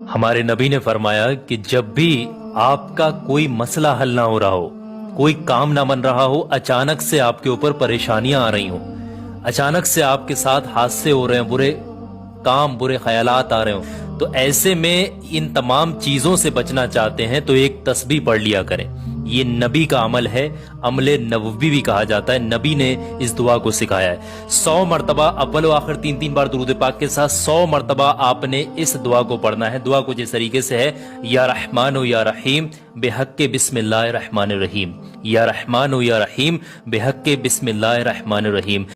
हमारे नबी ने फरमाया कि जब भी आपका कोई मसला हल ना हो रहा हो, कोई काम ना बन रहा हो, अचानक से आपके ऊपर परेशानियां आ रही हो, अचानक से आपके साथ हादसे हो रहे हैं, बुरे काम बुरे ख्यालात आ रहे हो, तो ऐसे में इन तमाम चीजों से बचना चाहते हैं तो एक तस्बीह पढ़ लिया करें। ये नबी का अमल है, अमले नबवी भी कहा जाता है। नबी ने इस दुआ को सिखाया है। 100 मरतबा अव्वल व आखिर 3-3 बार दुरूद पाक के साथ 100 मरतबा आपने इस दुआ को पढ़ना है। दुआ कुछ इस तरीके से है, या रहमान या रहीम बेहक्के बिस्मिल्लाहिर रहमानिर रहीम, या रहमान या रहीम बेहक्के बिस्मिल्लाहिर रहमानिर रहीम।